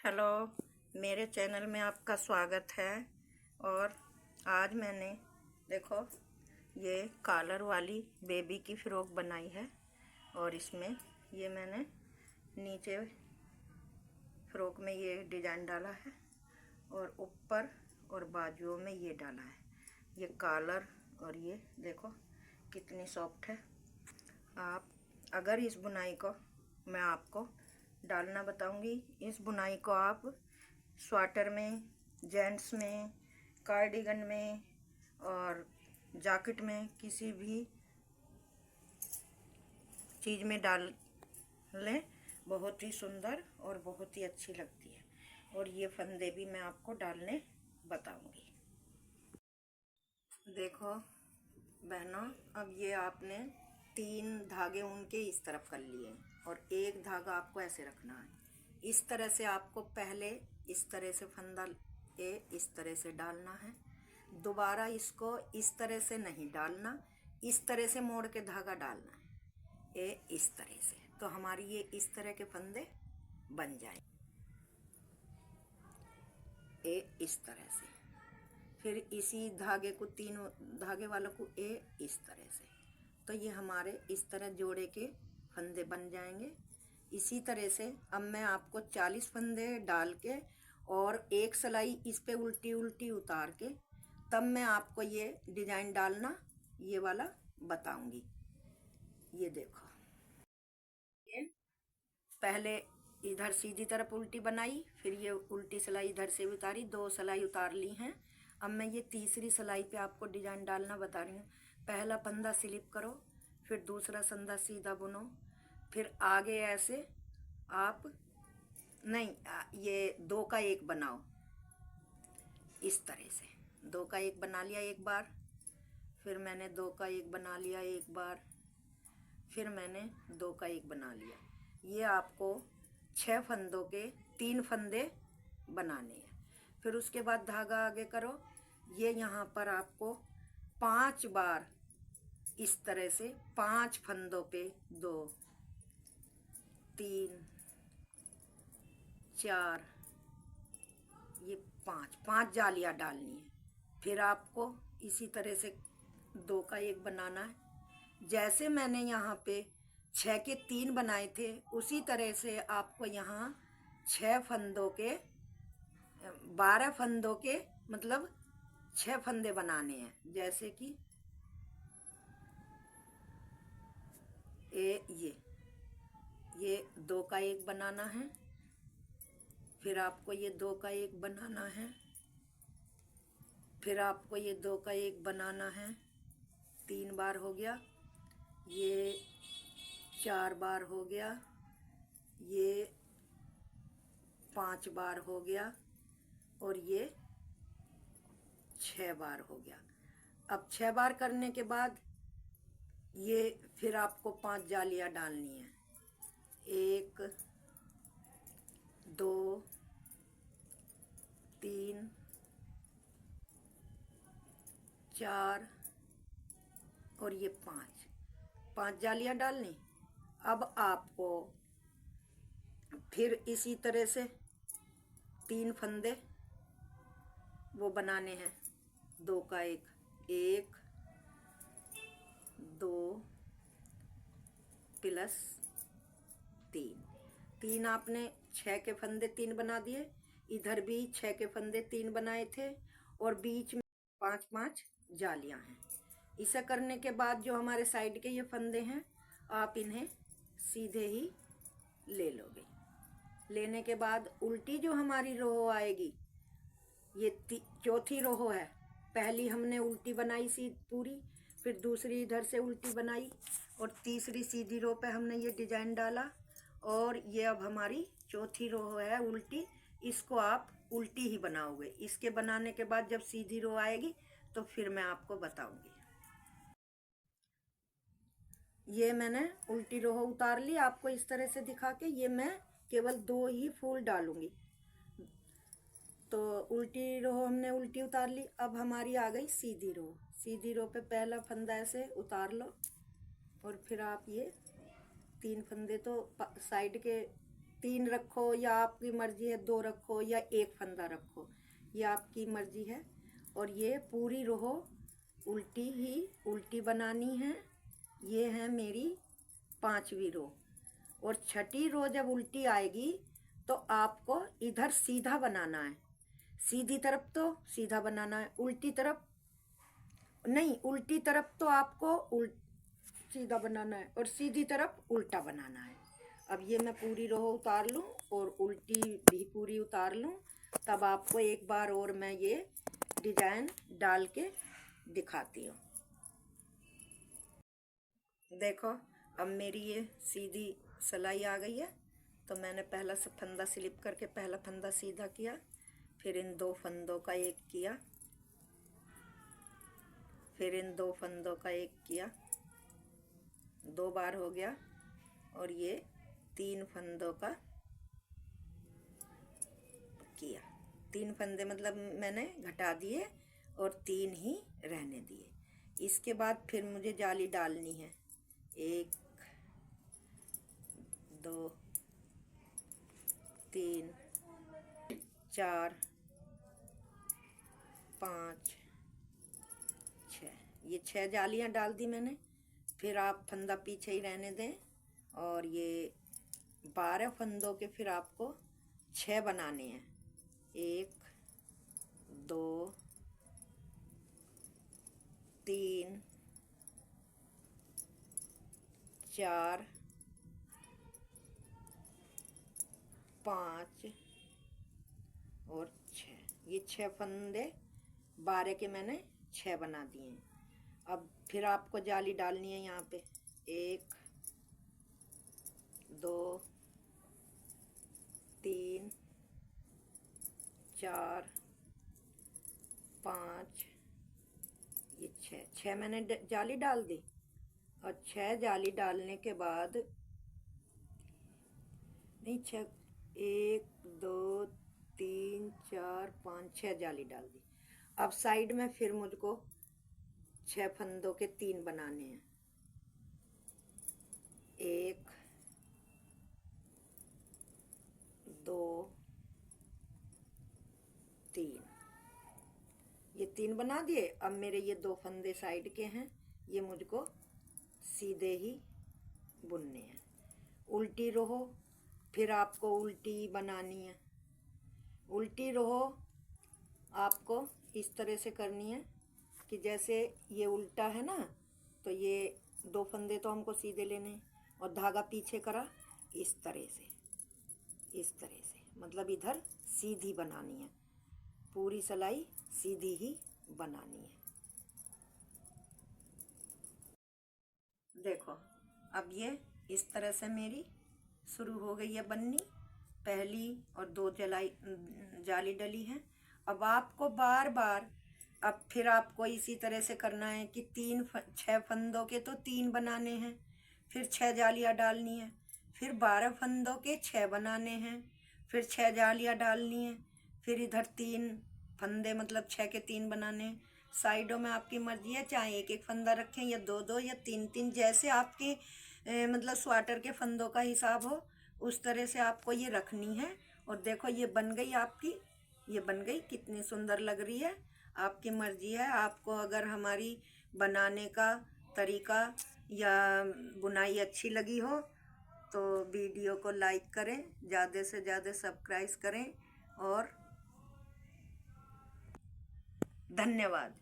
Hello, मेरे channel में आपका स्वागत है। और आज मैंने देखो ये कॉलर वाली बेबी की फ़्रॉक बनाई है। और इसमें ये मैंने नीचे फ़्रॉक में ये डिज़ाइन डाला है और ऊपर और बाजुओं में ये डाला है ये कॉलर। और ये देखो कितनी सॉफ्ट है। आप अगर इस बुनाई को मैं आपको डालना बताऊंगी। इस बुनाई को आप स्वेटर में, जेंट्स में, कार्डिगन में और जैकेट में किसी भी चीज़ में डाल लें, बहुत ही सुंदर और बहुत ही अच्छी लगती है। और ये फंदे भी मैं आपको डालने बताऊंगी। देखो बहनों, अब ये आपने 3 धागे उनके इस तरफ कर लिए और एक धागा आपको ऐसे रखना है। इस तरह से आपको पहले इस तरह से फंदा इस तरह से डालना है। दोबारा इसको इस तरह से नहीं डालना, इस तरह से मोड़ के धागा डालना है इस तरह से। तो हमारी ये इस तरह के फंदे बन जाए इस तरह से। फिर इसी धागे को, तीनों धागे वालों को इस तरह से। तो ये हमारे इस तरह जोड़े के फंदे बन जाएंगे। इसी तरह से अब मैं आपको 40 फंदे डाल के और एक सिलाई इस पे उल्टी उल्टी उतार के तब मैं आपको ये डिजाइन डालना ये वाला बताऊंगी। ये देखो, ये पहले इधर सीधी तरफ उल्टी बनाई, फिर ये उल्टी सिलाई इधर से उतारी, 2 सिलाई उतार ली हैं। अब मैं ये तीसरी सिलाई पे आपको डिजाइन डालना बता रही हूँ। पहला फंदा स्लिप करो, फिर दूसरा फंदा सीधा बुनो, फिर आगे ऐसे आप नहीं, ये 2 का 1 बनाओ इस तरह से। 2 का 1 बना लिया एक बार, फिर मैंने 2 का 1 बना लिया एक बार, फिर मैंने 2 का 1 बना लिया। ये आपको 6 फंदों के 3 फंदे बनाने हैं। फिर उसके बाद धागा आगे करो। ये यहाँ पर आपको 5 बार इस तरह से 5 फंदों पे 2, 3, 4, ये 5 जालियाँ डालनी है। फिर आपको इसी तरह से 2 का 1 बनाना है। जैसे मैंने यहाँ पे 6 के 3 बनाए थे उसी तरह से आपको यहाँ 6 फंदों के 12 फंदों के मतलब 6 फंदे बनाने हैं। जैसे कि ये 2 का 1 बनाना है, फिर आपको ये 2 का 1 बनाना है, फिर आपको ये 2 का 1 बनाना है। 3 बार हो गया, ये 4 बार हो गया, ये 5 बार हो गया और ये 6 बार हो गया। अब 6 बार करने के बाद ये फिर आपको 5 जालियाँ डालनी है। 1, 2, 3, 4 और ये 5 जालियाँ डालनी। अब आपको फिर इसी तरह से 3 फंदे वो बनाने हैं। 2 का 1, 1, 2 प्लस 3 आपने 6 के फंदे 3 बना दिए। इधर भी 6 के फंदे 3 बनाए थे और बीच में 5-5 जालियां हैं। इसे करने के बाद जो हमारे साइड के ये फंदे हैं आप इन्हें सीधे ही ले लोगे। लेने के बाद उल्टी जो हमारी रो आएगी, ये चौथी रो है। पहली हमने उल्टी बनाई सी पूरी, फिर दूसरी इधर से उल्टी बनाई और तीसरी सीधी रो पे हमने ये डिजाइन डाला। और ये अब हमारी चौथी रो है उल्टी। इसको आप उल्टी ही बनाओगे। इसके बनाने के बाद जब सीधी रो आएगी तो फिर मैं आपको बताऊंगी। ये मैंने उल्टी रो उतार ली आपको इस तरह से दिखा के। ये मैं केवल 2 ही फूल डालूंगी। तो उल्टी रो हमने उल्टी उतार ली। अब हमारी आ गई सीधी रो। सीधी रो पे पहला फंदा ऐसे उतार लो और फिर आप ये 3 फंदे तो साइड के 3 रखो या आपकी मर्जी है 2 रखो या 1 फंदा रखो, ये आपकी मर्जी है। और ये पूरी रो उल्टी बनानी है। ये है मेरी 5वीं रो। और 6ठी रो जब उल्टी आएगी तो आपको इधर सीधा बनाना है, सीधी तरफ तो सीधा बनाना है, उल्टी तरफ नहीं, उल्टी तरफ तो आपको सीधा बनाना है और सीधी तरफ उल्टा बनाना है। अब ये मैं पूरी रो उतार लूँ और उल्टी भी पूरी उतार लूँ, तब आपको एक बार और मैं ये डिजाइन डाल के दिखाती हूँ। देखो अब मेरी ये सीधी सिलाई आ गई है। तो मैंने पहला से फंदा स्लिप करके पहला फंदा सीधा किया, फिर इन 2 फंदों का एक किया, फिर इन 2 फंदों का एक किया, 2 बार हो गया। और ये 3 फंदों का किया, 3 फंदे मतलब मैंने घटा दिए और 3 ही रहने दिए। इसके बाद फिर मुझे जाली डालनी है, 1 2 3 4 5 6, ये 6 जालियां डाल दी मैंने। फिर आप फंदा पीछे ही रहने दें और ये 12 फंदों के फिर आपको 6 बनाने हैं, 1 2 3 4 5 और 6, ये 6 फंदे 12 के मैंने 6 बना दिए हैं। अब फिर आपको जाली डालनी है यहाँ पे, 1 2 3 4 5, ये 6 मैंने जाली डाल दी। और 6 जाली डालने के बाद नहीं 6 1 2 3 4 5 6 जाली डाल दी। अब साइड में फिर मुझको 6 फंदों के 3 बनाने हैं, 1 2 3, ये 3 बना दिए। अब मेरे ये 2 फंदे साइड के हैं, ये मुझको सीधे ही बुनने हैं। उल्टी रो फिर आपको उल्टी बनानी है। उल्टी रो आपको इस तरह से करनी है कि जैसे ये उल्टा है ना, तो ये 2 फंदे तो हमको सीधे लेने हैं और धागा पीछे करा इस तरह से, इस तरह से, मतलब इधर सीधी बनानी है, पूरी सिलाई सीधी ही बनानी है। देखो अब ये इस तरह से मेरी शुरू हो गई है बननी, पहली और 2 जाली डली है। अब आपको बार बार अब फिर आपको इसी तरह से करना है कि 6 फंदों के तो 3 बनाने हैं, फिर 6 जालियाँ डालनी है, फिर 12 फंदों के 6 बनाने हैं, फिर 6 जालियाँ डालनी है, फिर इधर 3 फंदे मतलब 6 के 3 बनाने हैं। साइडों में आपकी मर्जी है, चाहे 1 1 फंदा रखें या 2 2 या 3 3, जैसे आपकी मतलब स्वेटर के फंदों का हिसाब हो उस तरह से आपको ये रखनी है। और देखो ये बन गई आपकी, ये बन गई, कितनी सुंदर लग रही है। आपकी मर्जी है, आपको अगर हमारी बनाने का तरीका या बुनाई अच्छी लगी हो तो वीडियो को लाइक करें, ज़्यादा से ज़्यादा सब्सक्राइब करें और धन्यवाद।